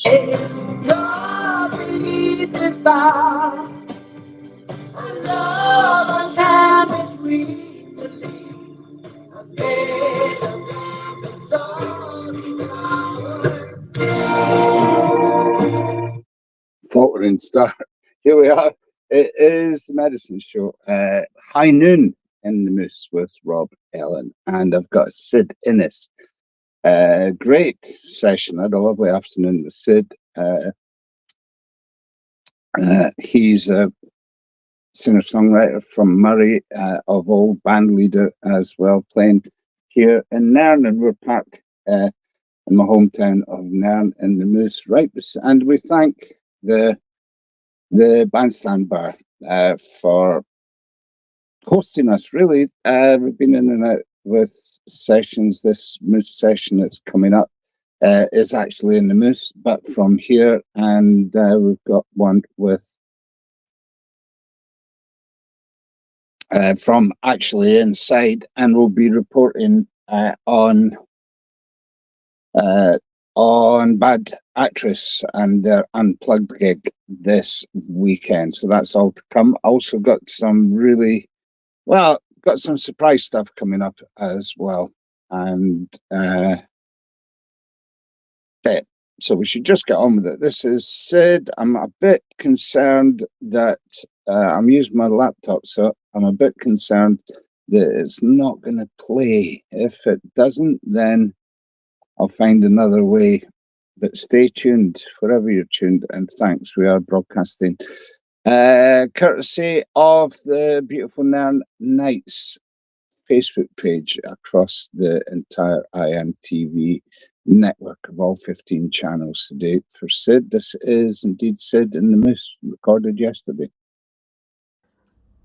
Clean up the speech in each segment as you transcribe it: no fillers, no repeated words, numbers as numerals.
God beneath his bar, and lovers hand between the leaves, a bed of lamp and salty flowers. Faltering start. Here we are. It is the Medicine Show. High noon in the Moose with Rob Ellen, and I've got Sid Innes. Great session. I had a lovely afternoon with Sid. He's a singer-songwriter from Moray, of old, band leader as well, playing here in Nairn, and we're parked in my hometown of Nairn in the Moose, right? And we thank the Bandstand Bar for hosting us. Really, we've been in and out with sessions. This Moose session that's coming up is actually in the Moose, but from here, and we've got one with from actually inside, and we'll be reporting on Bad Actress and their Unplugged gig this weekend. So that's all to come. Also got some got some surprise stuff coming up as well. And so we should just get on with it. This is Sid. I'm a bit concerned that I'm using my laptop, so I'm a bit concerned that it's not going to play. If it doesn't, then I'll find another way. But stay tuned wherever you're tuned, and thanks. We are broadcasting courtesy of the Beautiful Nairn Nights Facebook page across the entire iMtv network of all 15 channels today. For Sid, this is indeed Sid in the Moose, recorded yesterday.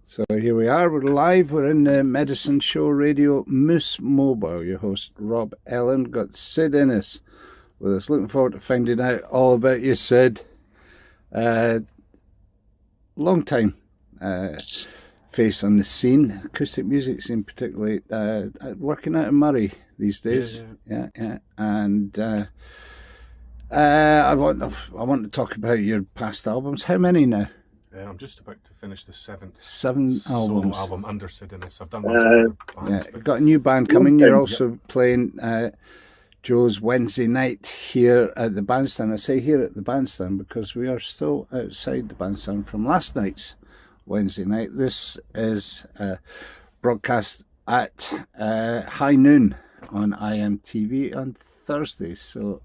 So here we are, we're live, we're in the Medicine Show Radio Moose Mobile. Your host Rob Ellen, got Sid Innes with us. Looking forward to finding out all about you, Sid. Long time face on the scene, acoustic music scene particularly, working out in Moray these days. Yeah. And I want to talk about your past albums. How many now? I'm just about to finish the seventh albums. Solo album under Sid Innes. I've done one bands, you've got a new band coming. You're also playing Joe's Wednesday night here at the Bandstand. I say here at the Bandstand because we are still outside the Bandstand from last night's Wednesday night. This is broadcast at high noon on iMtv on Thursday. So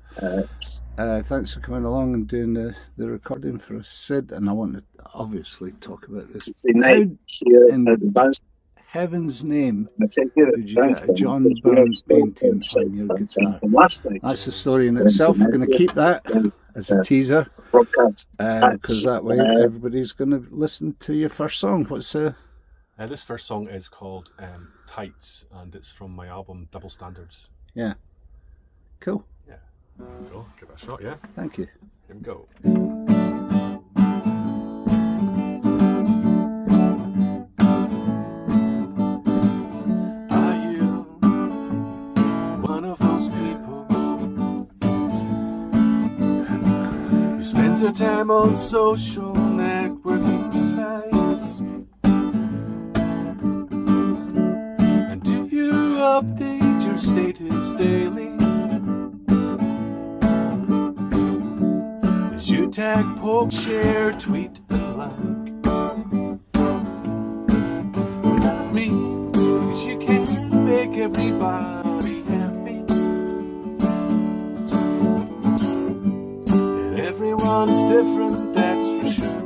thanks for coming along and doing the recording for us, Sid. And I want to obviously talk about this. How in heaven's name did you get a John Burns painting on your guitar? That's a story in itself. We're going to keep that as a teaser because that way everybody's going to listen to your first song. What's this first song is called Tights, and it's from my album Double Standards. Yeah. Cool. Yeah. Go, give it a shot, yeah? Thank you. Here we go. Are you one of those people who spends their time on social networking sites? And do you update your status daily? You tag, poke, share, tweet, and like. Without me, 'cause you can't make everybody happy. And everyone's different, that's for sure.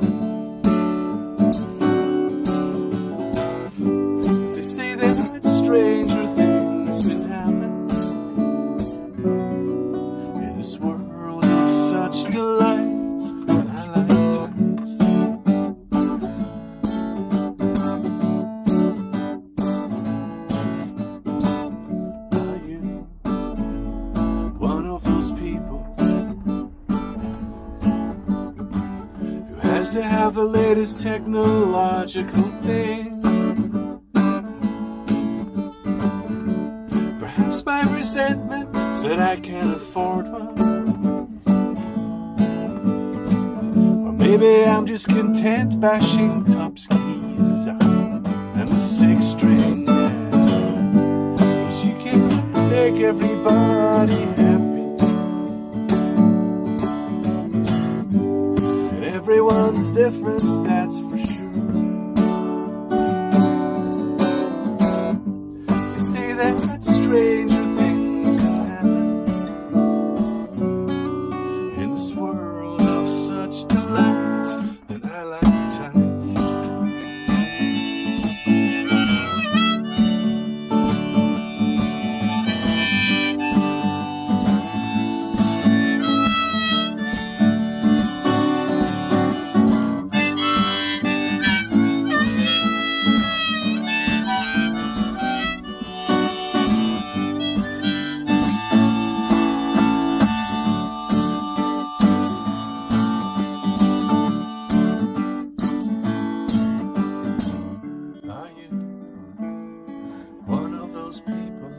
If they say that stranger things can happen in this world of such delight. To have the latest technological thing. Perhaps my resentment said I can't afford one. maybe I'm just content bashing top skis and the six string. 'Cause you can make everybody happy, and everyone's different, that's for sure. They say that stranger things can happen in this world of such delights, and I like tight. Are you one of those people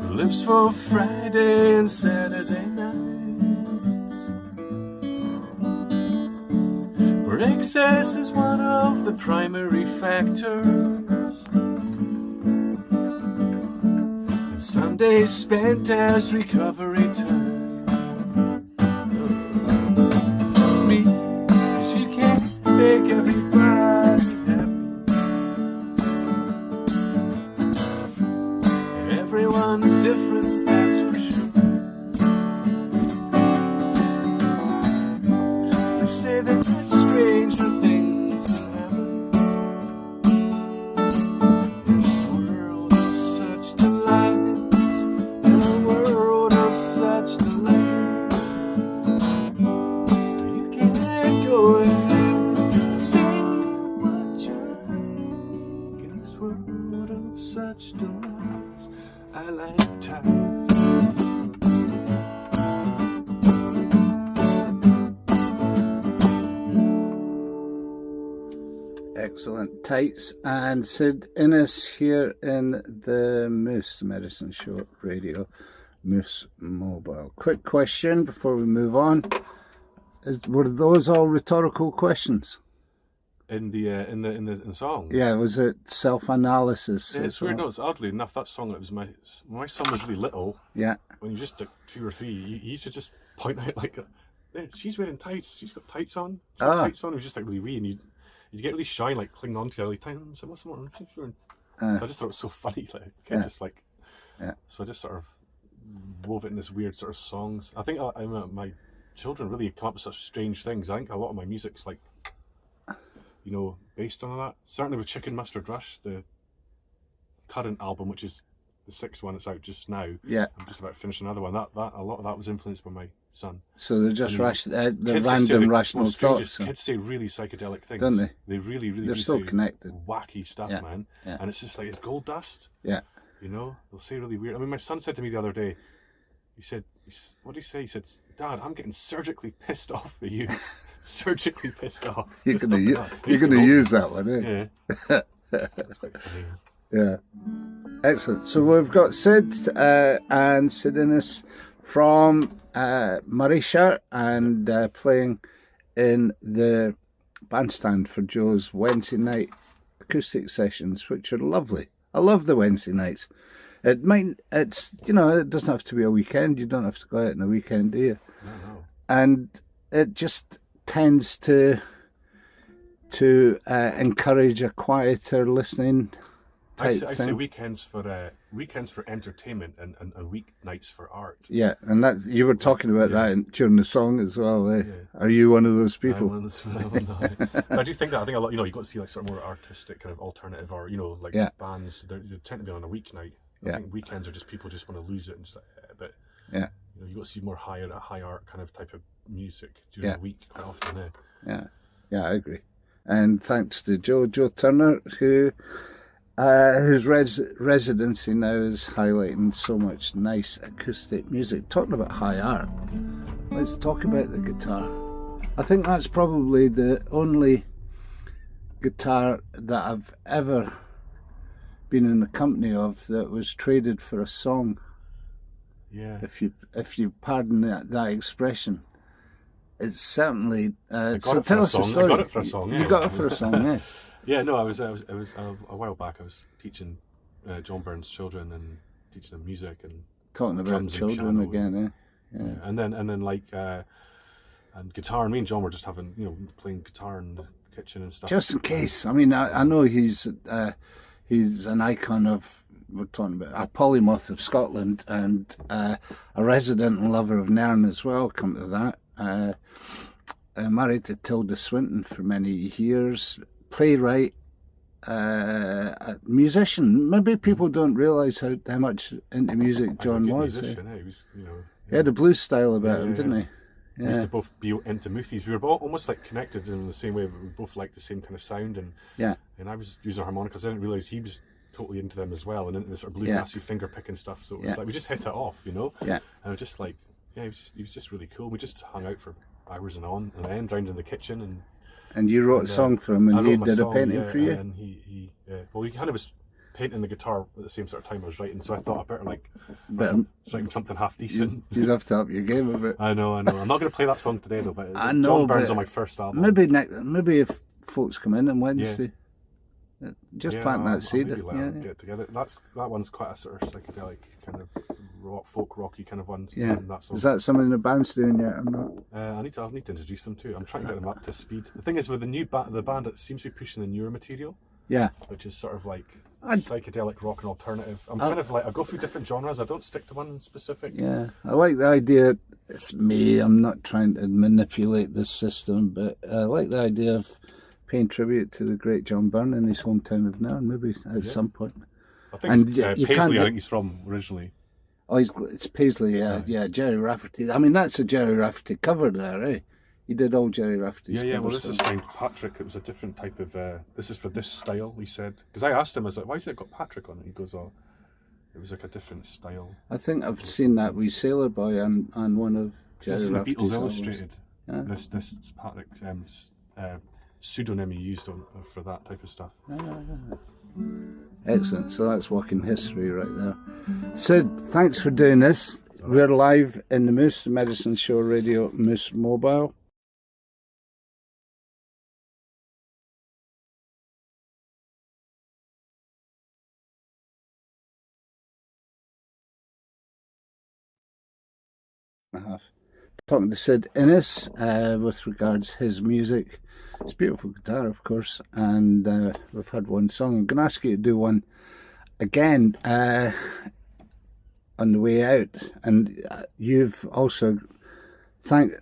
who lives for Friday and Saturday nights, where excess is one of the primary factors, and Sundays spent as recovery time? Me, 'cause you can't make everybody happy, everyone's different, that's for sure. They say that stranger things can happen in this world of such delights, in a world of such delights. You can't go ahead and say what you like in this world of such delights. I like tights. Excellent. Tights and Sid Innes here in the Moose, the Medicine Show Radio, Moose Mobile. Quick question before we move on. Were those all rhetorical questions? In the song. Yeah, was it self-analysis? Yeah, it's weird. No, it's oddly enough that song. It was my son was really little. Yeah. When he was just like 2 or 3, he used to just point out like, "There, she's wearing tights. She's got tights on. She's got tights on." It was just like really wee, and you get really shy, like clinging on to her, like, "So what's the matter?" So I just thought it was so funny, like, Yeah. just like, So I just sort of wove it in this weird sort of songs. I think my children really come up with such strange things. I think a lot of my music's like, you know, based on that. Certainly with Chicken Mustard Rush, the current album, which is the 6th one that's out just now. Yeah. I'm just about to finish another one. That a lot of that was influenced by my son. So they're just the Kids random say rational thoughts. Kids say really psychedelic things, Don't they? They really, really They're do still say connected. wacky stuff, man. Yeah. And it's just like, it's gold dust. Yeah. You know, they'll say really weird. I mean, my son said to me the other day, he said, what did he say? He said, "Dad, I'm getting surgically pissed off at you." Surgically pissed off. You're gonna use that one, eh? Yeah. That's quite funny. Yeah. Excellent. So we've got Sid and Sid Innes from Moray and playing in the Bandstand for Joe's Wednesday night acoustic sessions, which are lovely. I love the Wednesday nights. It's you know, it doesn't have to be a weekend. You don't have to go out on a weekend, do you? No. And it just tends to encourage a quieter listening I type say thing. weekends for entertainment and weeknights for art. Yeah, and that you were talking about that during the song as well. Eh? Yeah. Are you one of those people? I'm one of those- I do think that. I think a lot. You know, you got to see like sort of more artistic, kind of alternative, or you know, like bands. They tend to be on a weeknight. I think weekends are just people just want to lose it and just like, but you know, you got to see more high art kind of type of music during the week quite often. Yeah, I agree. And thanks to Joe Turner, whose residency now is highlighting so much nice acoustic music. Talking about high art, let's talk about the guitar. I think that's probably the only guitar that I've ever been in the company of that was traded for a song. Yeah. If you pardon that expression. It's certainly. So tell us a story. I got it for a song. Yeah. You got it for a song, yeah. Yeah, no, I was a while back. I was teaching John Byrne's children and teaching them music and talking about children again, yeah. And then like and guitar. And me and John were just having playing guitar in the kitchen and stuff. Just in case. I mean, I know he's an icon of. We're talking about a polymath of Scotland and a resident and lover of Nairn as well. Come to that. Married to Tilda Swinton for many years, playwright, a musician. Maybe people don't realise how much into music John was. He had a blues style about him, didn't he? We used to both be into movies. We were both almost like connected in the same way. We both liked the same kind of sound, and I was using harmonicas. I didn't realise he was totally into them as well, and into this sort of bluegrassy finger picking stuff. So it was like we just hit it off, Yeah. And I was just like, he was just really cool. We just hung out for hours and on, and then drowned in the kitchen. And you wrote a song for him, and he did a painting for you. And he kind of was painting the guitar at the same sort of time I was writing. So I thought I better writing something half decent. You'd have to up your game a bit. I know. I'm not going to play that song today though. But John Byrne's on my first album. Maybe if folks come in on Wednesday. Just plant that seed. Get together. That one's quite a sort of psychedelic kind of folk rocky kind of one. Yeah. Is that something the band's doing yet or not? I need to introduce them too. I'm trying to get them up to speed. The thing is with the band, it seems to be pushing the newer material. Yeah. Which is sort of like psychedelic rock and alternative. I'm kind of like I go through different genres. I don't stick to one specific. Yeah. I like the idea. It's me. I'm not trying to manipulate this system, but I like the idea of paying tribute to the great John Byrne in his hometown of Nairn, maybe at some point. I think Paisley, I think he's from originally. Oh, it's Paisley, yeah, Jerry Rafferty. I mean, that's a Jerry Rafferty cover there, eh? He did all Jerry Rafferty's covers. Well, this is St. Patrick. It was a different type of, this is for this style, he said. Because I asked him, I was like, why has it got Patrick on it? He goes, oh, it was like a different style. I think I've seen that wee Sailor Boy on one of Jerry Rafferty's Beatles Illustrated. Yeah. This Patrick pseudonym he used for that type of stuff. Excellent. So that's walking history right there. Sid, thanks for doing this. We're live in the Moose, the Medicine Show Radio Moose Mobile. Talking to Sid Innes with regards his music. It's beautiful guitar, of course, and we've had one song. I'm going to ask you to do one again on the way out, and you've also thanks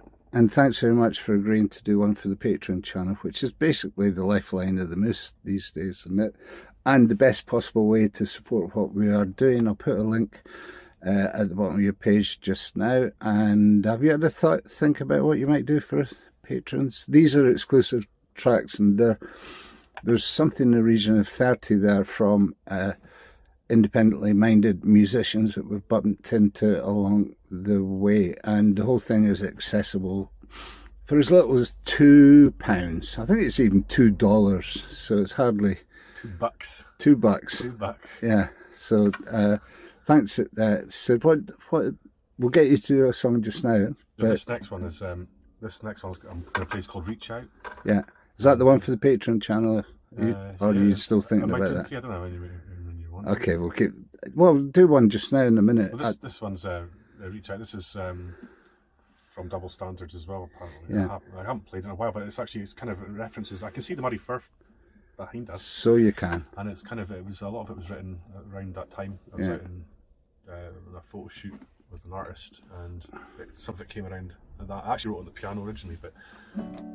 very much for agreeing to do one for the Patreon channel, which is basically the lifeline of the Moose these days, isn't it? And the best possible way to support what we are doing. I'll put a link at the bottom of your page just now. And have you had a think about what you might do for patrons? These are exclusive tracks, and there's something in the region of 30 there from independently minded musicians that we've bumped into along the way, and the whole thing is accessible for as little as £2. I think it's even $2, so it's hardly $2. $2. Yeah. So thanks, Sid. What we'll get you to do a song just now. But this next one is I'm going to play is called Reach Out. Yeah. Is that the one for the Patreon channel? Or are you still thinking about that? I don't know when you want. Okay, we'll do one just now in a minute. Well, this one's Reach Out. This is from Double Standards as well, apparently. Yeah. I haven't played in a while, but it's kind of references. I can see the Muddy Firth behind us. So you can. And it's kind of, a lot of it was written around that time. I was out in a photo shoot with an artist, and something came around that. I actually wrote on the piano originally, but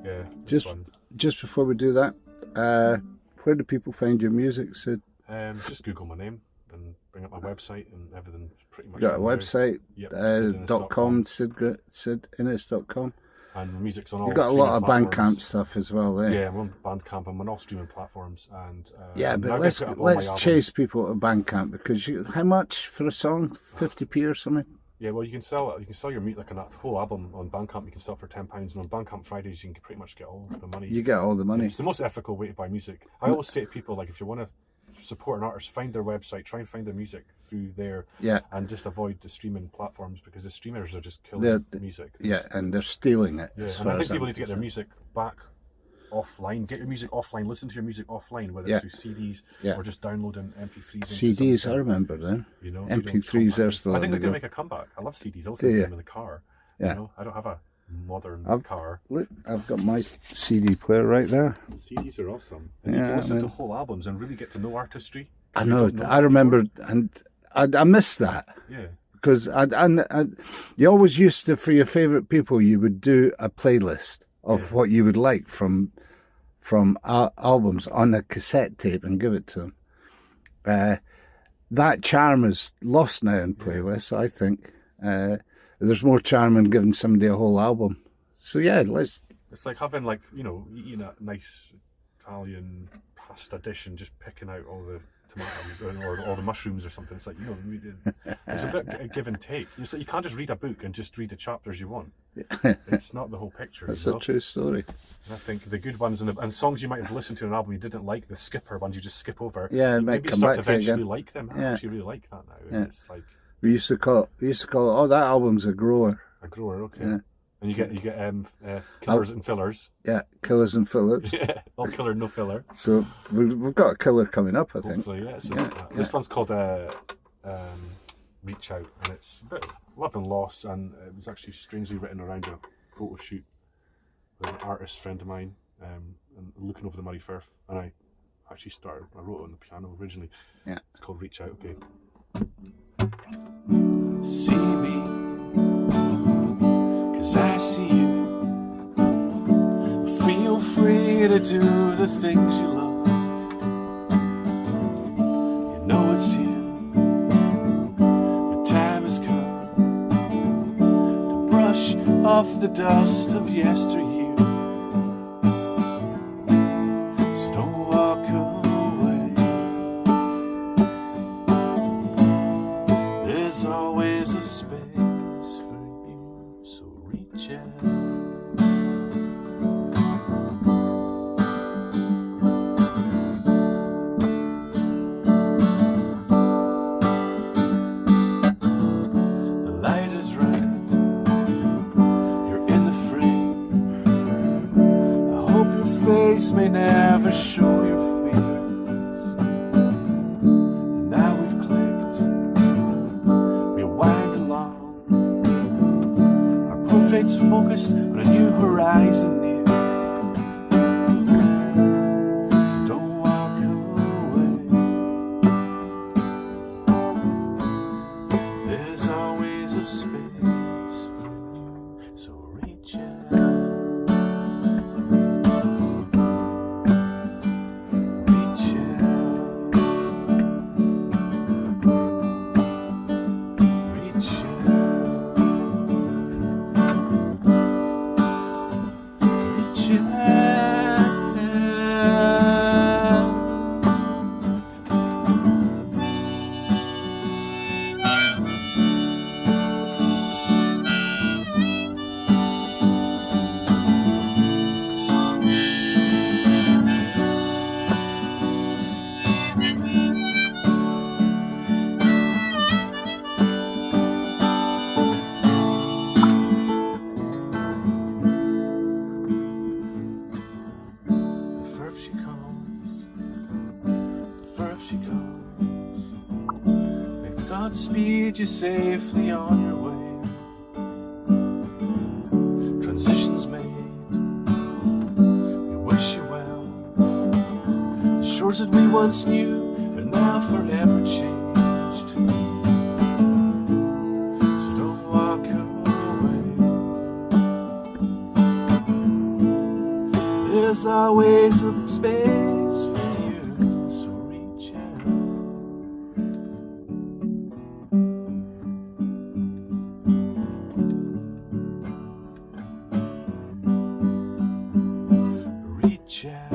yeah. Just before we do that, where do people find your music, Sid? Just Google my name and bring up my website, and everything's pretty much. Got a website? Yep. .com, sidinnes.com. And the music's on all. You've got a lot of Bandcamp stuff as well, there. Yeah, I'm on Bandcamp. I'm on all streaming platforms, and but let's chase people to Bandcamp, because how much for a song? 50p or something? Yeah, well, you can sell your music, like a whole album on Bandcamp. You can sell for £10, and on Bandcamp Fridays you can pretty much get all the money. You get all the money. It's the most ethical way to buy music. I always say to people, like, if you want to support an artist, find their website, try and find their music through there, and just avoid the streaming platforms, because the streamers are just killing music. And they're stealing it. Yeah, and I think people need to get their music back offline. Get your music offline. Listen to your music offline, whether it's through CDs or just downloading MP3s. CDs, I remember them. You know, MP3s are still. I think they're going to make a comeback. I love CDs. I listen to them in the car. Yeah. You know, I don't have a modern car. Look, I've got my CD player right there. CDs are awesome. And you can listen to whole albums and really get to know artistry. I know. I remember, and I missed that. Yeah. Because you always used to, for your favourite people, you would do a playlist of what you would like from albums on a cassette tape and give it to them. That charm is lost now in playlists, I think. There's more charm in giving somebody a whole album. So it's like having, like, you know, eating a nice Italian pasta dish and just picking out all the tomatoes or all the mushrooms or something. It's like, you know, it's a bit a give and take. You can't just read a book and just read the chapters you want. It's not the whole picture. That's a true story. And I think the good ones and songs you might have listened to in an album you didn't like, the skipper ones you just skip over. Yeah, it might maybe come start back to eventually again. like them. I actually really like that now. Yeah. It's like we used to call it, oh, that album's a grower. A grower, okay. Yeah. And you get killers and fillers. Yeah, killers and fillers. Yeah, all killer, no filler. So we've got a killer coming up, I think. Hopefully, yeah. This one's called Reach Out, and it's a bit love and loss, and it was actually strangely written around a photo shoot with an artist friend of mine, and looking over the Moray Firth, and I wrote it on the piano originally. Yeah. It's called Reach Out, okay. See me, 'cause I see you. Feel free to do the things you love. You know it's you. Your time has come to brush off the dust of yesteryear. So don't walk away. There's always a space for you, so reach out. May never show your fears. And now we've clicked, we wind along. Our portraits focused on a new horizon near. So don't walk away. There's always a space for you, so reach out. Godspeed you safely on your way. Transitions made, we wish you well. The shores that we once knew are now forever changed. So don't walk away. There's always a space for you, so reach out. Reach out.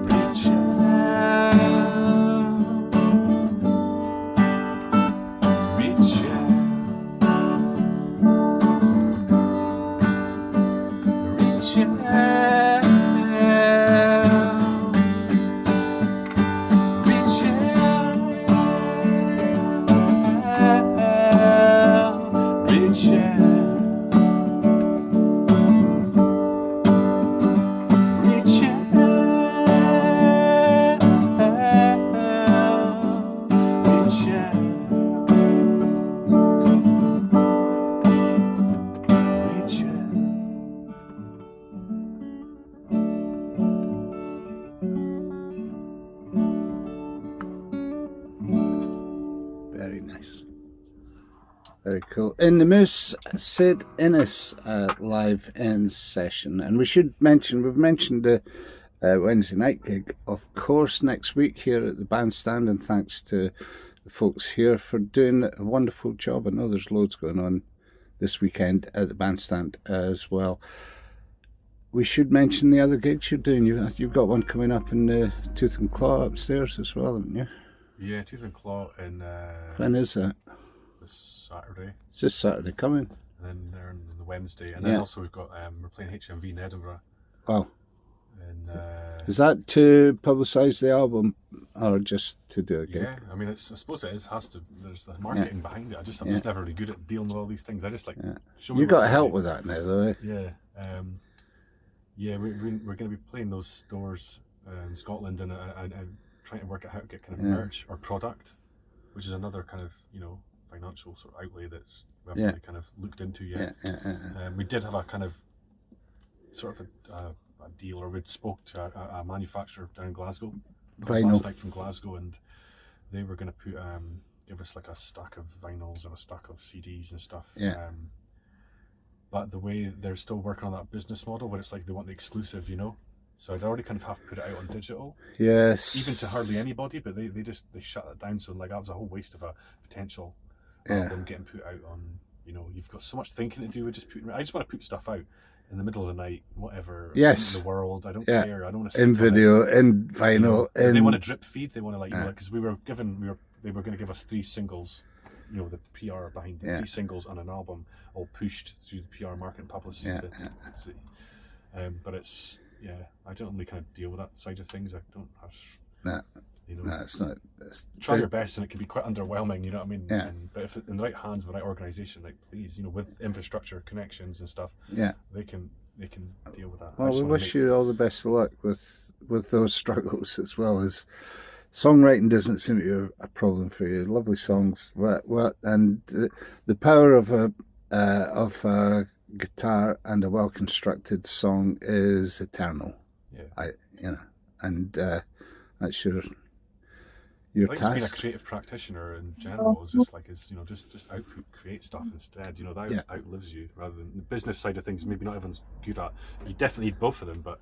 Reach out. Reach out. Very nice. Very cool. In the Moose, Sid Innes live in session. And we've mentioned the Wednesday night gig, of course, next week here at the Bandstand, and thanks to the folks here for doing a wonderful job. I know there's loads going on this weekend at the Bandstand as well. We should mention the other gigs you're doing. You've got one coming up in the Tooth and Claw upstairs as well, haven't you? Yeah, Tooth and Claw in... when is that? This Saturday. It's this Saturday coming. And then they're on the Wednesday. And then also we've got... we're playing HMV in Edinburgh. Oh. And, is that to publicise the album or just to do a gig? Yeah, I mean, I suppose it has to. There's the marketing behind it. I'm just never really good at dealing with all these things. I just show me. You got help with that now, though. Eh? Yeah, yeah. We're going to be playing those stores in Scotland, and trying to work out how to get kind of merch or product, which is another kind of financial sort of outlay that's we haven't really kind of looked into yet. We did have a kind of sort of a deal, or we'd spoke to a manufacturer down in Glasgow, last night from Glasgow, and they were going to give us like a stack of vinyls and a stack of CDs and stuff. But the way they're still working on that business model where it's like they want the exclusive, so I'd already kind of have to put it out on digital. Yes. Even to hardly anybody, but they shut that down. So like that was a whole waste of a potential album getting put out on. You've got so much thinking to do with just putting. I just want to put stuff out in the middle of the night, whatever. Yes. In the world, I don't care. I don't want to. In video, in vinyl, they want a drip feed. They want to because they were going to give us 3 singles. The PR behind the 3 singles and an album, all pushed through the PR marketing publicity. But it's I don't really kind of deal with that side of things. I don't have. No, it's not. Try your best, and it can be quite underwhelming. You know what I mean? Yeah. But if in the right hands of the right organisation, like please, with infrastructure connections and stuff, they can deal with that. Well, we wish you all the best of luck with those struggles, as well as songwriting doesn't seem to be a problem for you. Lovely songs, and the power of a guitar and a well constructed song is eternal. Yeah, and that's your task. Just being a creative practitioner in general is just output, create stuff instead. That outlives you, rather than the business side of things. Maybe not everyone's good at. You definitely need both of them, but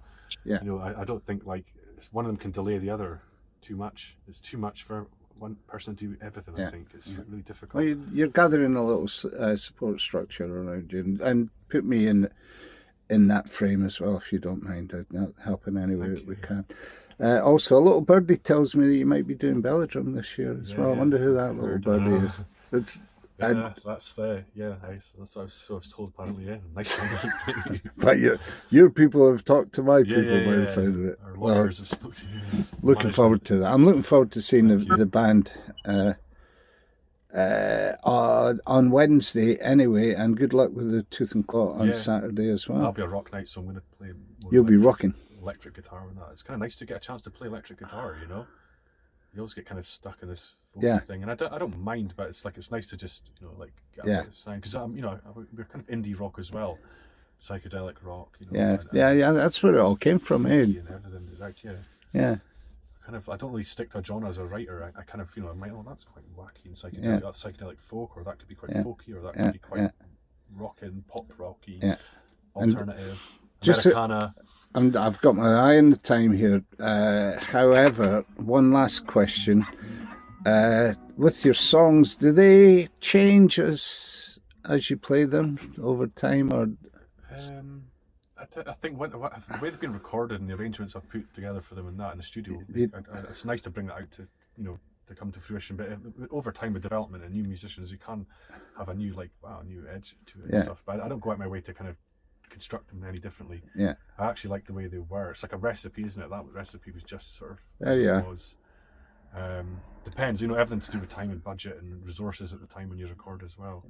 I don't think one of them can delay the other too much. It's too much for one person to do everything. I think it's really difficult. Well, you're gathering a little support structure around you, and put me in that frame as well, if you don't mind. I'd help in any way that we can. Also, a little birdie tells me that you might be doing Belladrum this year as well. I wonder who that little birdie is. That's what I was told apparently. Yeah, nice. But your people have talked to my people by the side of it. Our lawyers have spoken to you. Looking forward to that. I'm looking forward to seeing the band on Wednesday anyway, and good luck with the Tooth and Claw on Saturday as well. That'll be a rock night, so I'm going to play. You'll be rocking electric guitar with that. It's kind of nice to get a chance to play electric guitar. You always get kind of stuck in this thing, and I don't mind, but it's nice to just get a bit of sound, because we're kind of indie rock as well, psychedelic rock. That's where it all came from, eh? And everything, I don't really stick to a genre as a writer. I kind of I might that's quite wacky and psychedelic. That's psychedelic folk, or that could be quite folky, or that could be quite rockin', pop rocky, alternative, Americana. And I've got my eye on the time here. However, one last question. With your songs, do they change as you play them over time, or? I think the way they've been recorded and the arrangements I've put together for them in the studio, it's nice to bring that out to to come to fruition. But over time, with development and new musicians, you can have a new new edge to it and stuff. But I don't go out my way to kind of construct them any differently. I actually like the way they were. It's like a recipe, isn't it? That recipe was just sort of it was. Depends, everything to do with time and budget and resources at the time when you record as well.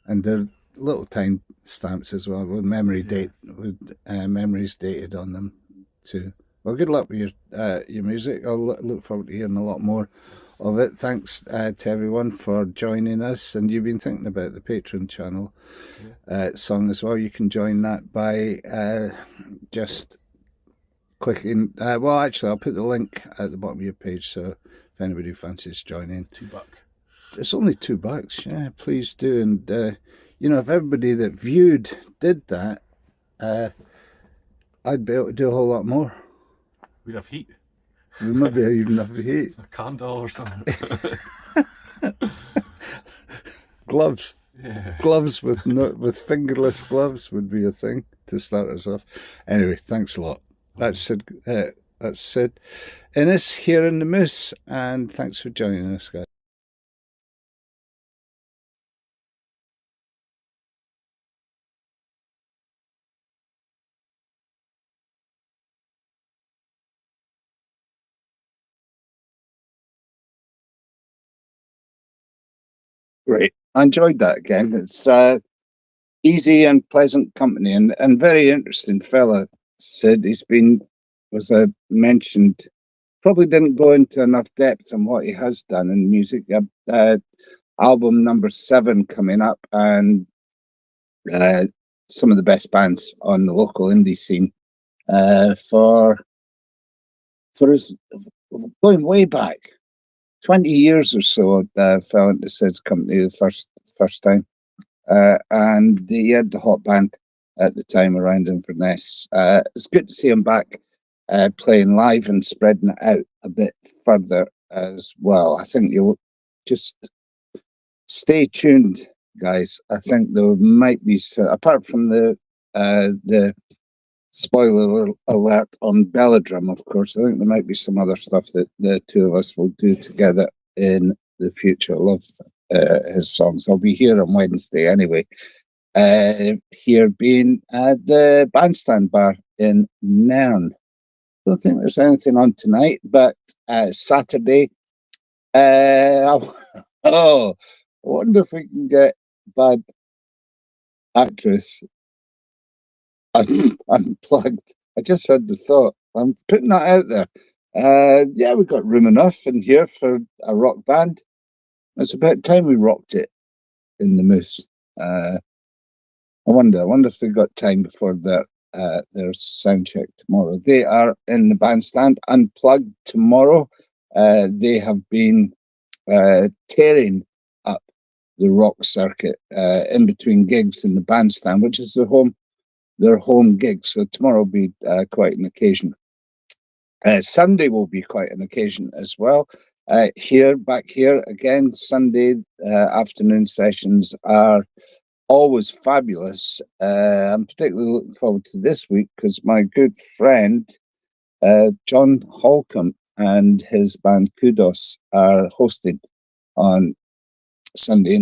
And they're little time stamps as well, with memories dated on them too. Well, good luck with your music. I'll look forward to hearing a lot more of it. Thanks to everyone for joining us. And you've been thinking about the Patreon channel song as well. You can join that by just clicking. Well, actually, I'll put the link at the bottom of your page, so if anybody fancies joining. $2. It's only $2. Yeah, please do. And if everybody that viewed did that, I'd be able to do a whole lot more. We'd have heat. We maybe even have heat. A candle or something. Gloves. Yeah. Gloves with fingerless gloves would be a thing to start us off. Anyway, thanks a lot. That's Sid Innes here in the Moose, and thanks for joining us, guys. Great. I enjoyed that again. It's easy and pleasant company, and very interesting fella, Sid. He's been, as I mentioned, probably didn't go into enough depth on what he has done in music. Album number 7 coming up, and some of the best bands on the local indie scene for us, going way back 20 years or so. Fell into Sid's company the first time, and he had the hot band at the time around Inverness. It's good to see him back playing live and spreading it out a bit further as well. I think you'll just stay tuned, guys. I think there might be, apart from the spoiler alert on Belladrum, of course, I think there might be some other stuff that the two of us will do together in the future. I love his songs. I'll be here on Wednesday anyway. Here being at the Bandstand Bar in Nairn. Don't think there's anything on tonight, but Saturday. I wonder if we can get Bad Actress unplugged. I just had the thought. I'm putting that out there. Yeah, we've got room enough in here for a rock band. It's about time we rocked it in the Moose. I wonder if they've got time before their sound check tomorrow. They are in the Bandstand unplugged tomorrow. They have been tearing up the rock circuit in between gigs in the Bandstand, which is their home gig. So tomorrow will be quite an occasion. Sunday will be quite an occasion as well. Back here again, Sunday afternoon sessions are always fabulous. I'm particularly looking forward to this week because my good friend John Holcomb and his band Kudos are hosting on Sunday,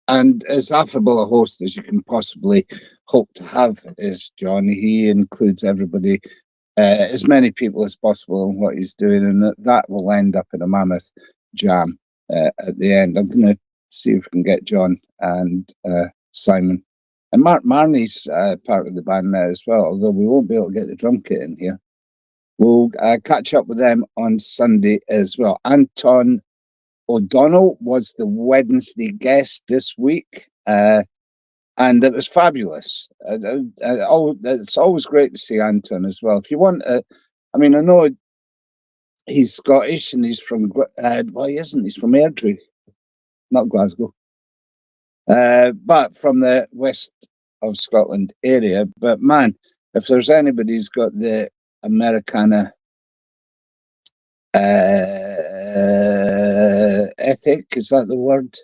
and as affable a host as you can possibly hope to have is John. He includes everybody, as many people as possible in what he's doing, and that will end up in a mammoth jam at the end. I'm going to see if we can get John and Simon. And Mark Marnie's part of the band now as well, although we won't be able to get the drum kit in here. We'll catch up with them on Sunday as well. Anton O'Donnell was the Wednesday guest this week, and it was fabulous. It's always great to see Anton as well. If you want, I know he's Scottish and he's from, he isn't, he's from Airdrie, not Glasgow, but from the west of Scotland area. But man, if there's anybody who's got the Americana ethic, is that the word?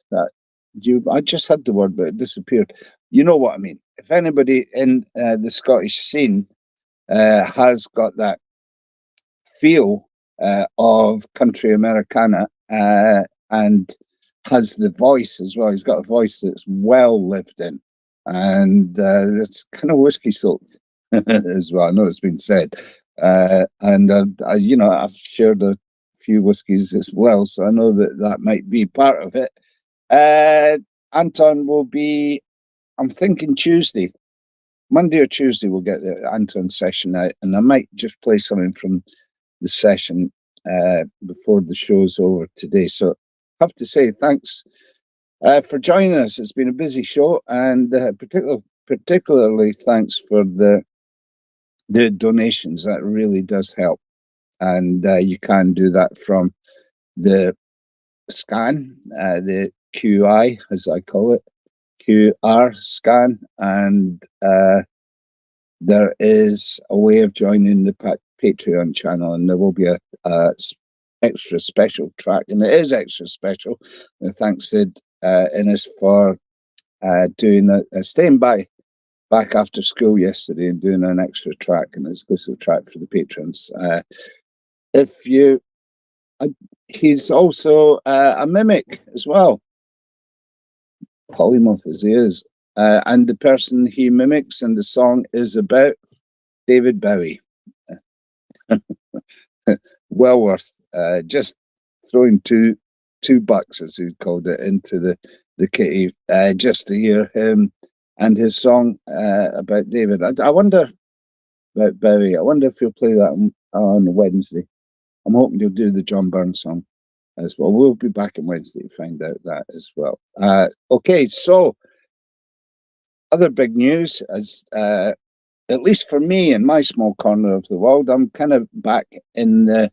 I just had the word, but it disappeared. You know what I mean. If anybody in the Scottish scene has got that feel of country Americana and has the voice as well, he's got a voice that's well lived in, and it's kind of whiskey soaked as well. I know it's been said, and I've shared a few whiskies as well, so I know that might be part of it. Anton will be, I'm thinking Tuesday, Monday or Tuesday, we'll get the Anton session out, and I might just play something from the session before the show's over today. So I have to say thanks for joining us. It's been a busy show, and particularly thanks for the donations. That really does help, and you can do that from the scan, the QI, as I call it, QR scan, and there is a way of joining the Patreon channel, and there will be a extra special track, and it is extra special. And thanks Sid Innes for doing staying back after school yesterday and doing an extra track, an exclusive track for the patrons. He's also a mimic as well, polymath as he is, and the person he mimics and the song is about David Bowie. Well worth just throwing two bucks, as he called it, into the kitty just to hear him and his song about David. I wonder about Bowie. I wonder if he'll play that on Wednesday. I'm hoping he'll do the John Byrne song as well. We'll be back on Wednesday to find out that as well. Okay, so other big news, as at least for me in my small corner of the world, I'm kind of back in the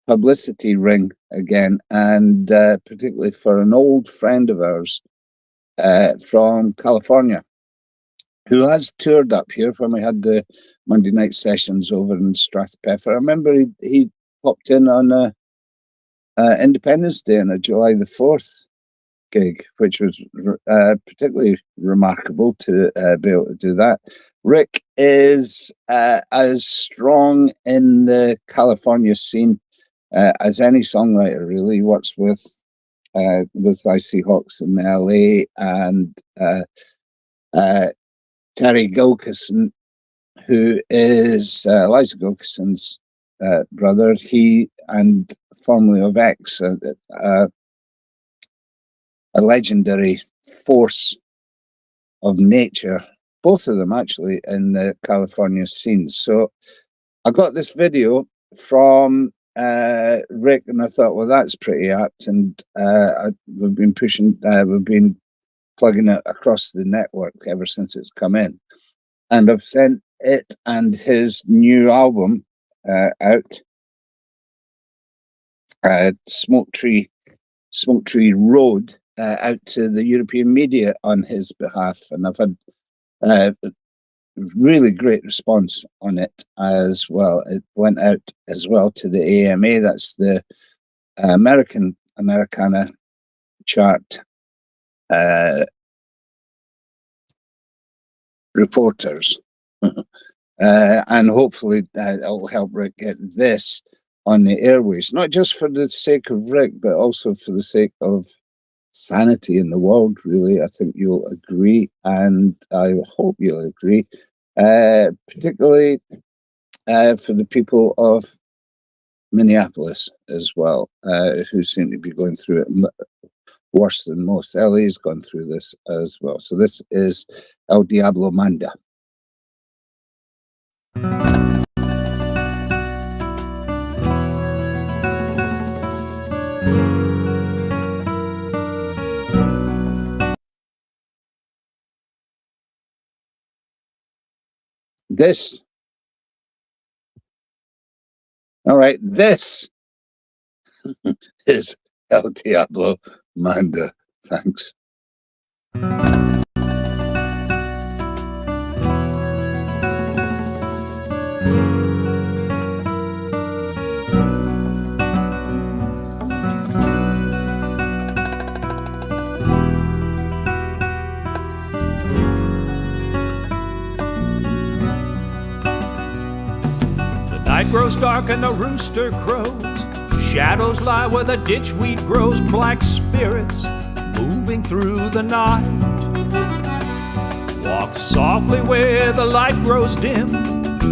publicity ring again, and particularly for an old friend of ours from California, who has toured up here when we had the Monday night sessions over in Strathpeffer. I remember he popped in on Independence Day on a July the 4th gig, which was particularly remarkable to be able to do that. Rick is as strong in the California scene as any songwriter, really. He works with Icy Hawks in LA, and Terry Gilkison, who is Eliza Gilkison's brother. He, and formerly of X, a legendary force of nature, both of them actually in the California scene. So I got this video from Rick, and I thought, well, that's pretty apt. And we've been plugging it across the network ever since it's come in. And I've sent it and his new album out, Smoke Tree Road, out to the European media on his behalf. And I've had really great response on it as well. It went out as well to the AMA, that's the Americana chart reporters. And hopefully it'll help Rick get this on the airways, not just for the sake of Rick, but also for the sake of sanity in the world, really. I think you'll agree, and I hope you'll agree, particularly for the people of Minneapolis as well, who seem to be going through it worse than most. LA's gone through this as well. So this is El Diablo Manda. This is El Diablo Manda. Thanks. Night grows dark and the rooster crows. Shadows lie where the ditchweed grows. Black spirits moving through the night. Walk softly where the light grows dim.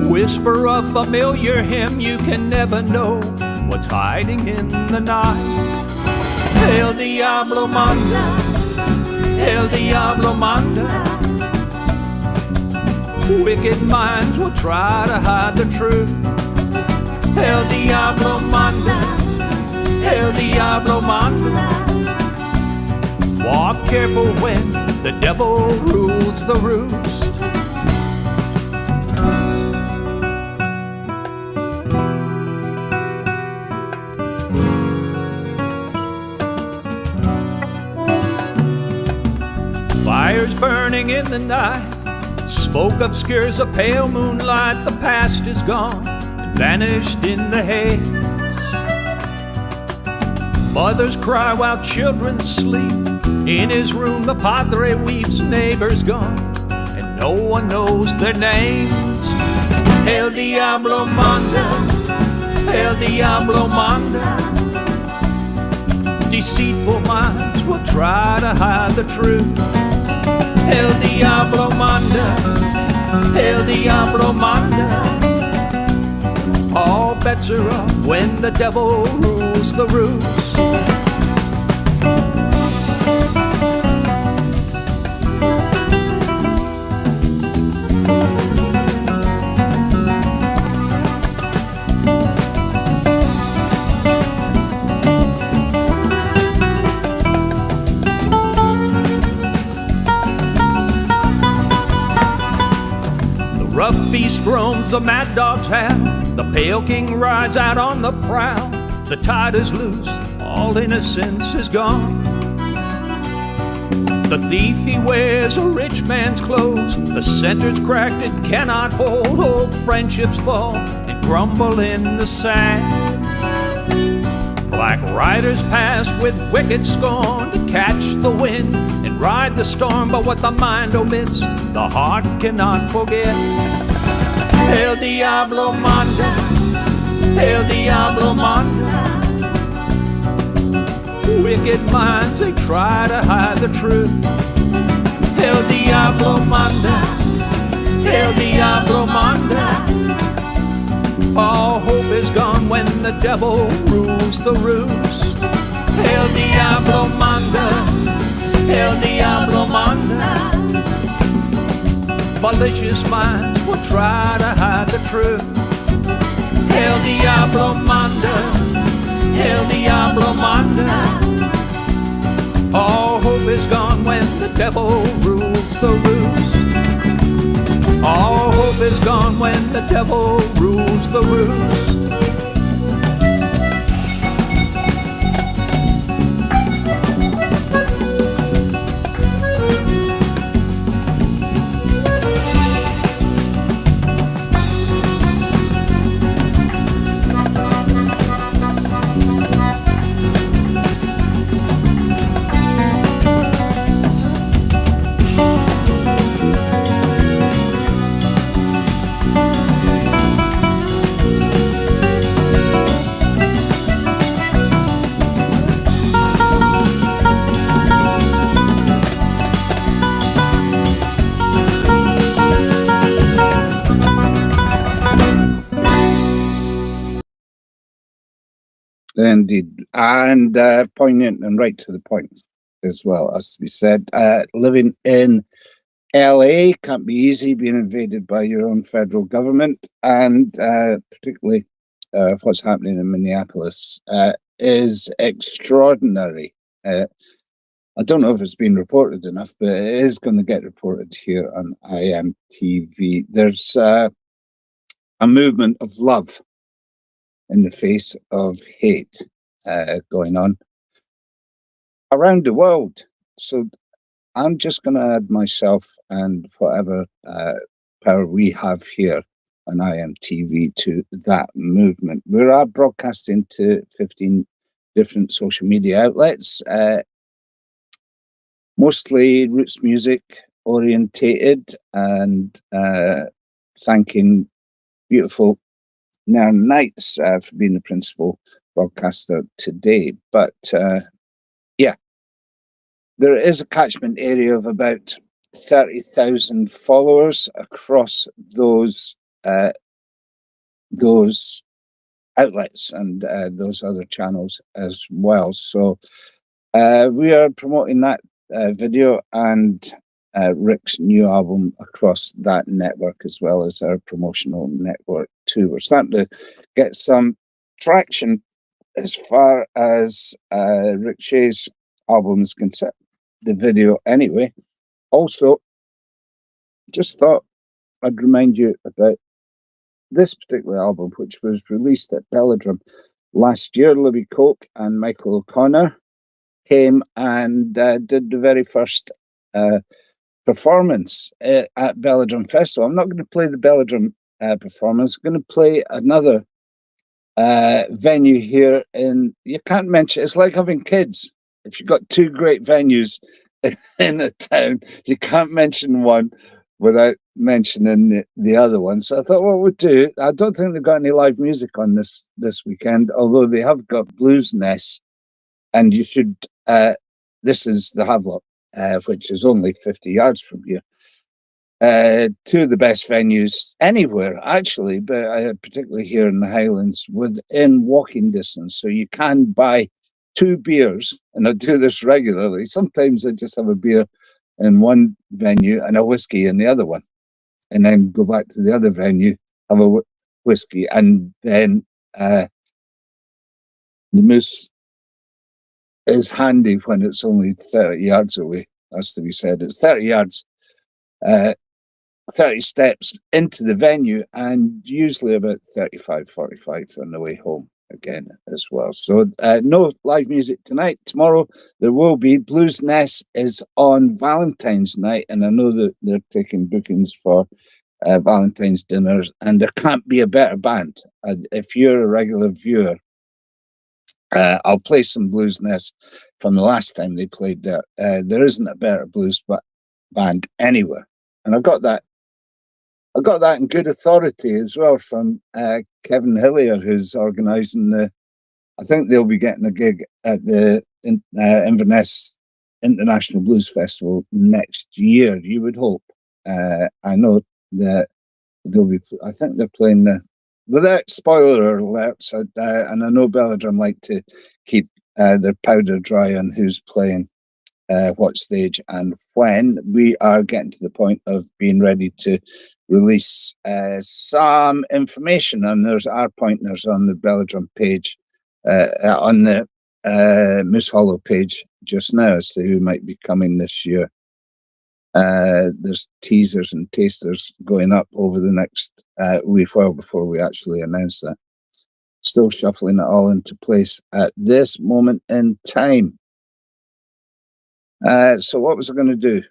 Whisper a familiar hymn. You can never know what's hiding in the night. El Diablo Manda, El Diablo Manda. Wicked minds will try to hide the truth. El Diablo Manda, El Diablo Manda. Walk careful when the devil rules the roost. embers burning in the night. Smoke obscures a pale moonlight. The past is gone and vanished in the haze. Mothers cry while children sleep. In his room the padre weeps. Neighbors gone and no one knows their names. El Diablo manda, El Diablo manda. Deceitful minds will try to hide the truth. El Diablo manda, El Diablo manda. All bets are up when the devil rules the roost. Rough beast roams, the mad dogs howl. The pale king rides out on the prowl. The tide is loose, all innocence is gone. The thief, he wears a rich man's clothes. The center's cracked, it cannot hold. Old friendships fall and crumble in the sand. Black riders pass with wicked scorn to catch the wind and ride the storm. But what the mind omits, the heart cannot forget. El Diablo manda, El Diablo manda. Wicked minds, they try to hide the truth. El Diablo manda, El Diablo manda. All hope is gone when the devil rules the roost. El Diablo manda, El Diablo manda. Malicious minds will try to hide the truth. El Diablo manda, El Diablo manda. All hope is gone when the devil rules the roost. All hope is gone when the devil rules the roost. Indeed, and poignant and right to the point as well, as to be said. Living in LA can't be easy, being invaded by your own federal government, and particularly what's happening in Minneapolis is extraordinary. I don't know if it's been reported enough, but it is going to get reported here on iMtv. There's a movement of love in the face of hate going on around the world. So I'm just going to add myself and whatever power we have here on iMtv to that movement. We're broadcasting to 15 different social media outlets, mostly roots music orientated, and thanking beautiful Nairn Nights for being the principal broadcaster today. But yeah, there is a catchment area of about 30,000 followers across those outlets and those other channels as well. So we are promoting that video and Rick's new album across that network, as well as our promotional network too. We're starting to get some traction as far as Rick Shea's album is concerned, the video anyway. Also, just thought I'd remind you about this particular album, which was released at Belladrum last year. Libby Coke and Michael O'Connor came and did the very first performance at Belladrum Festival. I'm not going to play the Belladrum performance. I'm going to play another venue here you can't mention, it's like having kids. If you've got two great venues in a town, you can't mention one without mentioning the other one. So I thought what we'd do, I don't think they've got any live music on this weekend, although they have got Blues Nest, and you should, this is the Havelock, which is only 50 yards from here. Two of the best venues anywhere, actually, but particularly here in the Highlands, within walking distance. So you can buy 2 beers, and I do this regularly. Sometimes I just have a beer in one venue and a whiskey in the other one, and then go back to the other venue, have a whiskey, and then the Moose is handy when it's only 30 yards away. That's to be said. It's 30 yards. 30 steps into the venue, and usually about 35, 45 on the way home again as well. So no live music tonight. Tomorrow there will be. Blues Nest is on Valentine's night, and I know that they're taking bookings for Valentine's dinners, and there can't be a better band. If you're a regular viewer, I'll play some Blues Nest from the last time they played there. There isn't a better blues band anywhere. And I got that in good authority as well from Kevin Hillier, who's organising I think they'll be getting a gig at the Inverness International Blues Festival next year, you would hope. I know that I think they're playing without spoiler alerts, and I know Belladrum like to keep their powder dry on who's playing what stage and when. We are getting to the point of being ready to release some information, and there's our pointers on the Belladrum page, on the Moose Hollow page just now as to who might be coming this year. There's teasers and tasters going up over the next wee while before we actually announce that. Still shuffling it all into place at this moment in time. So what was I going to do?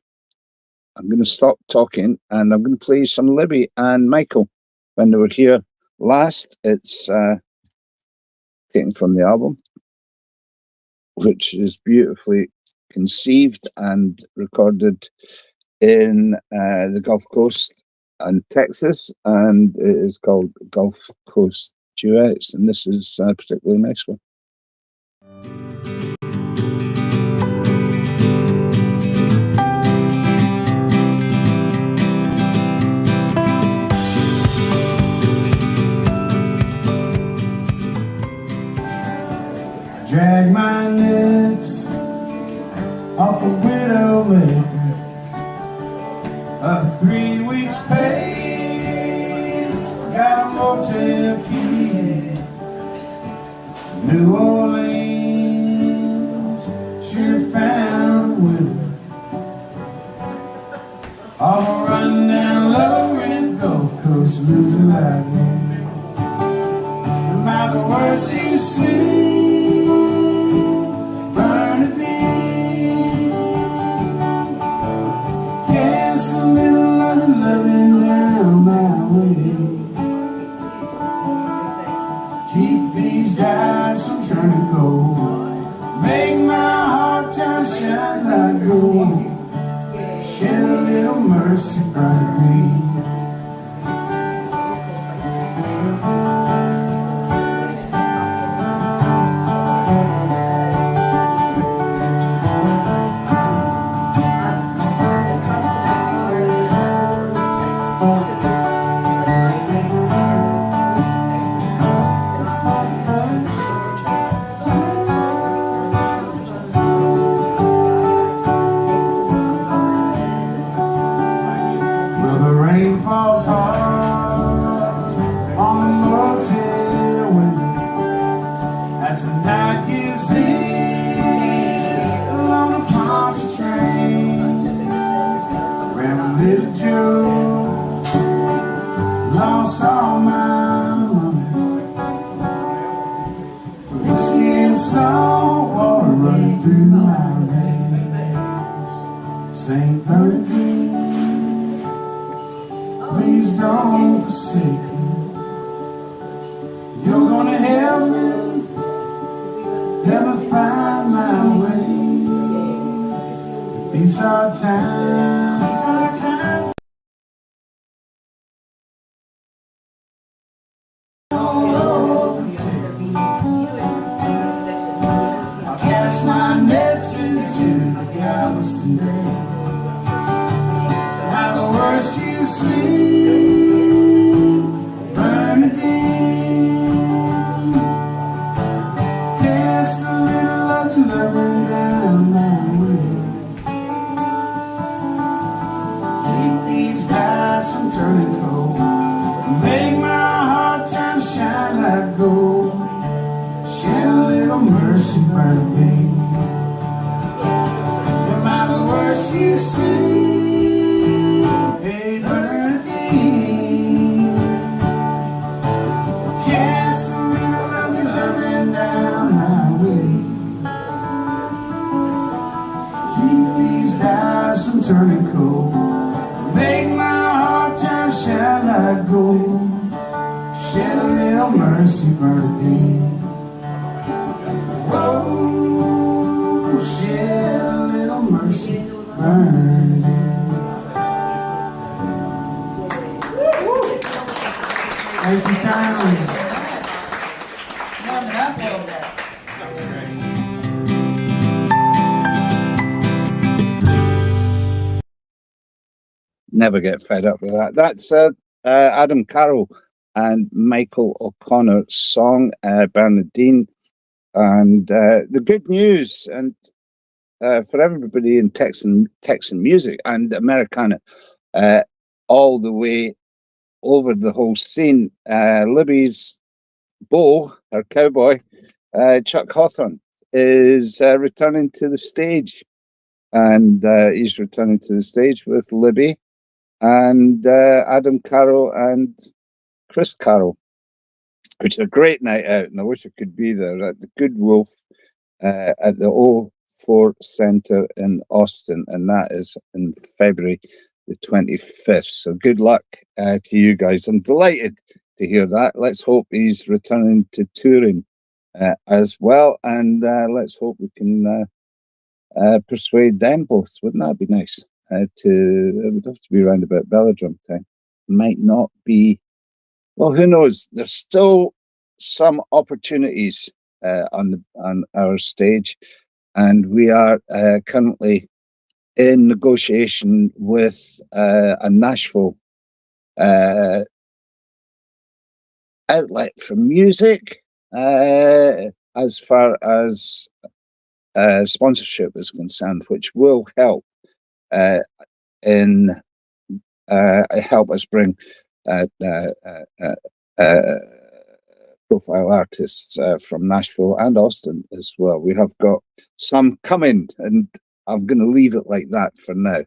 I'm going to stop talking, and I'm going to play some Libby and Michael when they were here last. It's taken from the album, which is beautifully conceived and recorded in the Gulf Coast and Texas, and it is called Gulf Coast Duets, and this is a particularly nice one. Drag my nets off a widow lake, up 3 weeks pay, got a motel key, New Orleans, sure found a widow, all run down low in the Gulf Coast, losing like me. Am I the worst you see? Loving down my way. Keep these guys from turning cold. Make my hard time shine like gold. Shed a little mercy bright me. St. Bernardine. These are times. These are times. I'll cast my nets into the gallows today. Now the worst you see, burn it in. Cast a little of your loving down my way. Keep these dice from turning cold. Make my hard times shine like gold. Shed a little mercy, burn it in. No matter the worst you see, hey, burn it in. Cast a little of your loving down my way. Keep these dice from turning cold. Make my hard times shine like gold. Shed a little mercy, burn it in. Whoa, shed a little mercy, burn it in. Thank you kindly. Never get fed up with that. That's Adam Carroll and Michael O'Connor's song, Bernadine. And the good news, and for everybody in Texan music and Americana, all the way over the whole scene, Libby's beau, her cowboy, Chuck Hawthorne, is returning to the stage. And he's returning to the stage with Libby and Adam Carroll and Chris Carroll, which is a great night out, and I wish I could be there at the Good Wolf at the 04 Centre in Austin, and that is in February the 25th. So good luck to you guys. I'm delighted to hear that. Let's hope he's returning to touring as well, and let's hope we can persuade them both. Wouldn't that be nice? It would have to be around about Belladrum time. Might not be. Well, who knows? There's still some opportunities on our stage, and we are currently in negotiation with a Nashville outlet for music as far as sponsorship is concerned, which will help help us bring profile artists from Nashville and Austin as well. We have got some coming, and I'm going to leave it like that for now,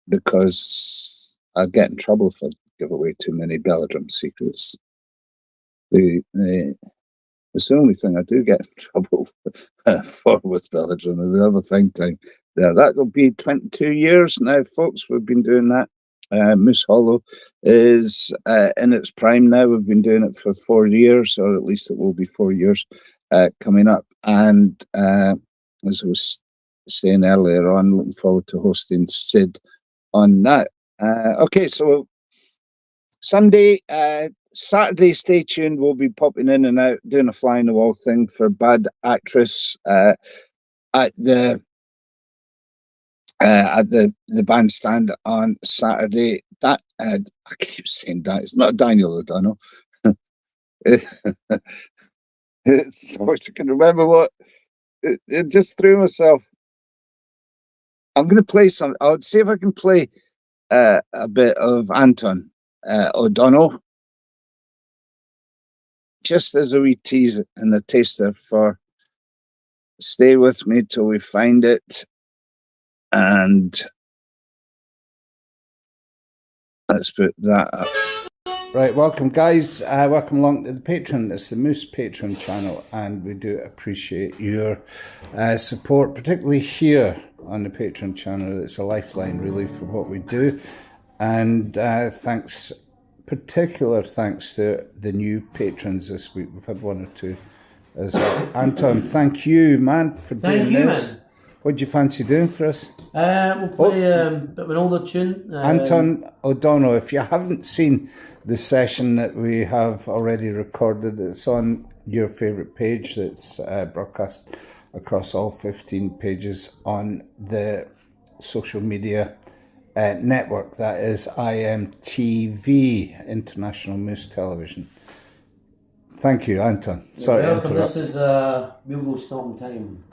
because I'll get in trouble if I give away too many Belladrum secrets. It's the only thing I do get in trouble for with Belladrum, and the other thing time there. That'll be 22 years now, folks. We've been doing that. Moose Hollow is in its prime now. We've been doing it for 4 years, or at least it will be 4 years coming up. And as I was saying earlier on, looking forward to hosting Sid on that. Okay, so Sunday, Saturday, stay tuned. We'll be popping in and out, doing a fly in the wall thing for Bad Actress at the bandstand on Saturday. That I keep saying that it's not Daniel O'Donnell. It's, I wish I can remember what it just threw myself. I'm going to play some. I'll see if I can play a bit of Anton O'Donnell, just as a wee teaser and a taster for stay with me till we find it. And let's put that up. Right, welcome guys. Welcome along to the Patreon. It's the Moose Patreon channel, and we do appreciate your support, particularly here on the Patreon channel. It's a lifeline really for what we do. And particular thanks to the new patrons this week. We've had one or two as well. Anton, thank you, man, for doing this. Man. What do you fancy doing for us? We'll play a bit of an older tune. Anton O'Donnell, if you haven't seen the session that we have already recorded, it's on your favourite page that's broadcast across all 15 pages on the social media network. That is iMtv, International Moose Television. Thank you, Anton. Sorry to welcome. interrupt. This is We'll Go Stomping Time.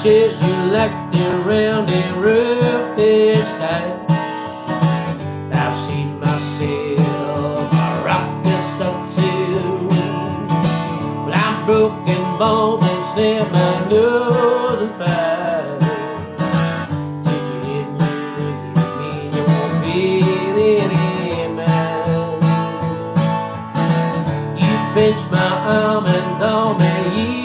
Says you like the roundy rough hairstyle. I've seen myself rock this up too. But I'm broken bones and snap my nose and fire. Did you hit me? Mean you won't be any man. You pinch my arm and told me you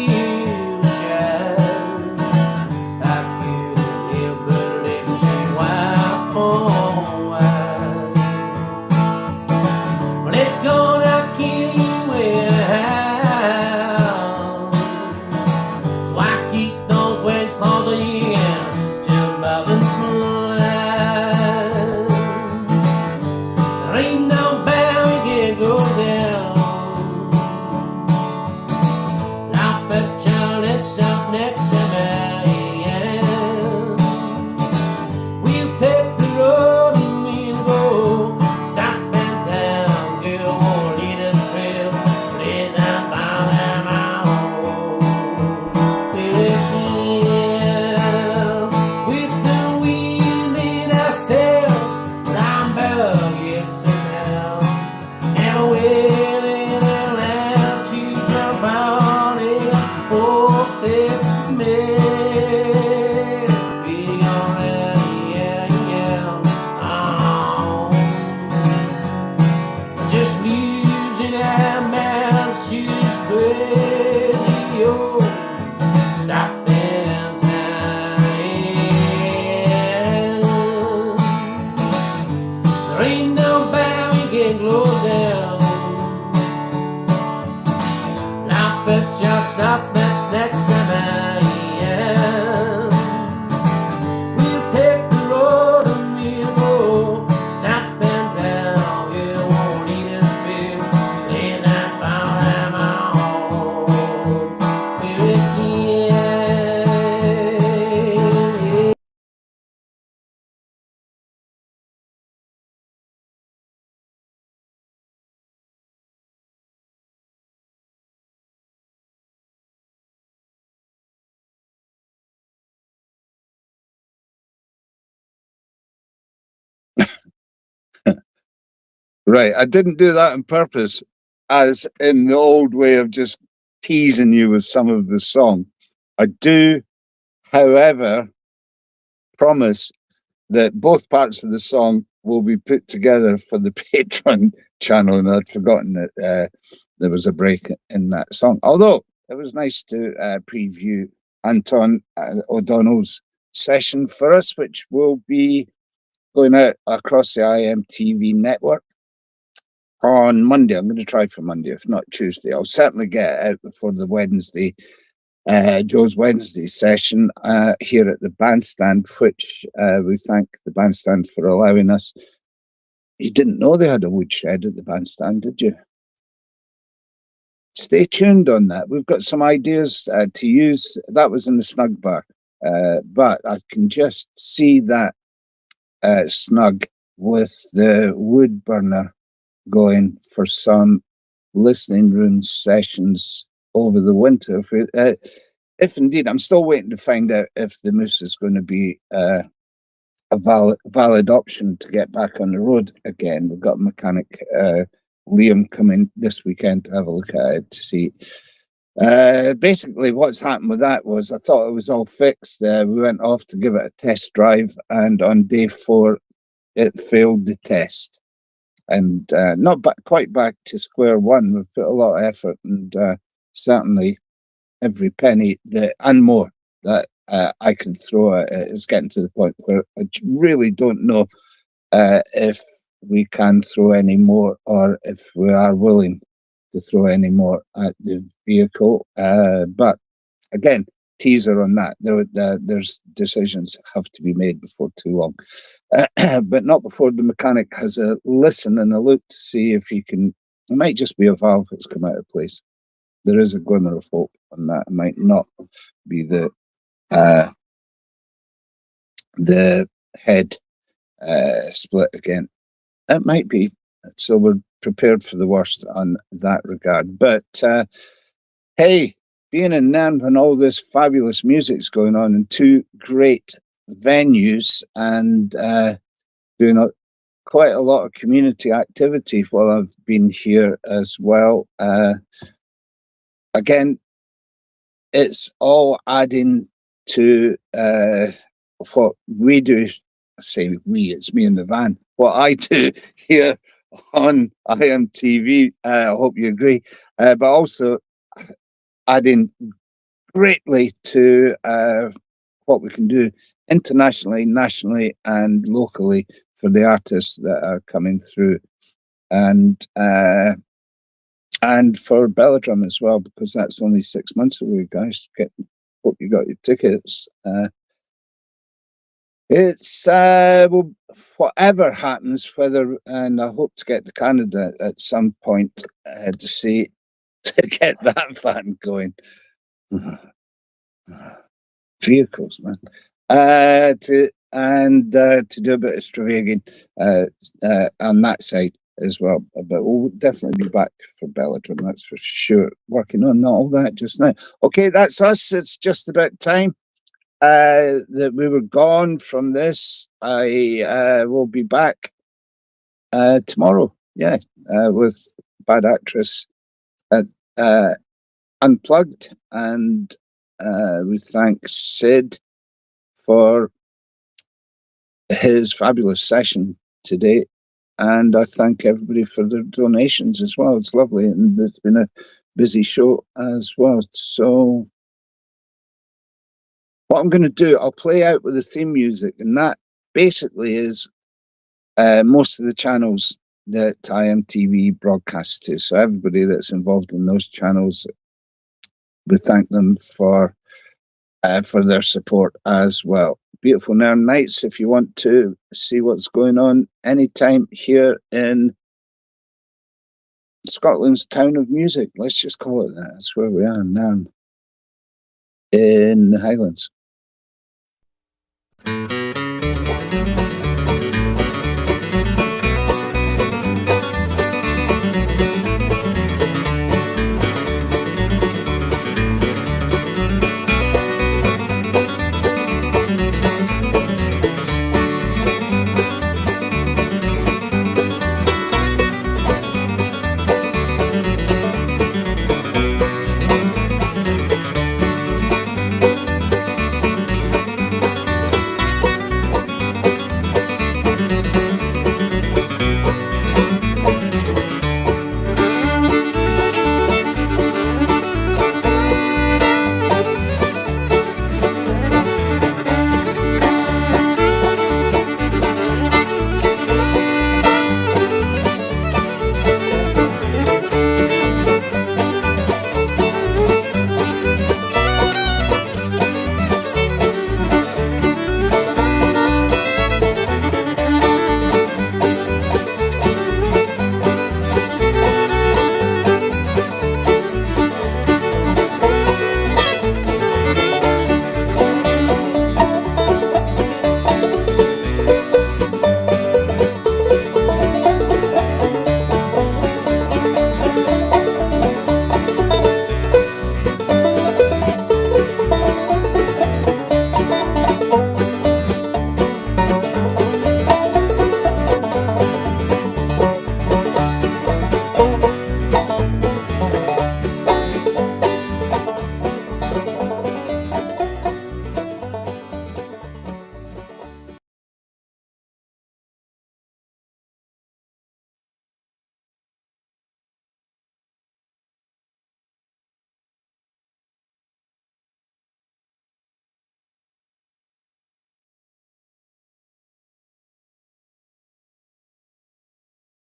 Right, I didn't do that on purpose, as in the old way of just teasing you with some of the song. I do, however, promise that both parts of the song will be put together for the Patreon channel, and I'd forgotten that there was a break in that song. Although it was nice to preview Anton O'Donnell's session for us, which will be going out across the iMtv network on Monday. I'm going to try for Monday, if not Tuesday. I'll certainly get it out before the Wednesday, Joe's Wednesday session here at the Bandstand, which we thank the Bandstand for allowing us. You didn't know they had a woodshed at the Bandstand, did you? Stay tuned on that. We've got some ideas to use. That was in the snug bar, but I can just see that snug with the wood burner going for some listening room sessions over the winter. If indeed, I'm still waiting to find out if the Moose is going to be a valid option to get back on the road again. We've got mechanic Liam coming this weekend to have a look at it to see. Basically, what's happened with that was I thought it was all fixed. We went off to give it a test drive, and on day 4, it failed the test. And not quite back to square one. We've put a lot of effort, and certainly every penny and more that I can throw at it is getting to the point where I really don't know if we can throw any more, or if we are willing to throw any more at the vehicle. But again, teaser on that. There's decisions have to be made before too long, but not before the mechanic has a listen and a look to see if he can. It might just be a valve that's come out of place. There is a glimmer of hope on that. It might not be the head split again. It might be. So we're prepared for the worst on that regard. But hey, being in Nairn when all this fabulous music's going on in 2 great venues, and doing quite a lot of community activity while I've been here as well. Again, it's all adding to what we do. I say we, it's me in the van. What I do here on iMtv, I hope you agree, but also adding greatly to what we can do internationally, nationally, and locally for the artists that are coming through, and for Belladrum as well, because that's only 6 months away, guys. Hope you got your tickets. It's well, whatever happens, and I hope to get to Canada at some point to get that van going. Vehicles, man. To do a bit of Stravagan on that side as well. But we'll definitely be back for Belladrum, that's for sure. Working on all that just now. Okay, that's us. It's just about time that we were gone from this. I will be back tomorrow, with Bad Actress at Unplugged, and we thank Sid for his fabulous session today, and I thank everybody for their donations as well. It's lovely, and it's been a busy show as well. So what I'm going to do, I'll play out with the theme music, and that basically is most of the channels that iMtv broadcasts to. So everybody that's involved in those channels, we thank them for their support as well. Beautiful Nairn nights. If you want to see what's going on anytime here in Scotland's town of music, let's just call it that. That's where we are, Nairn, in the Highlands.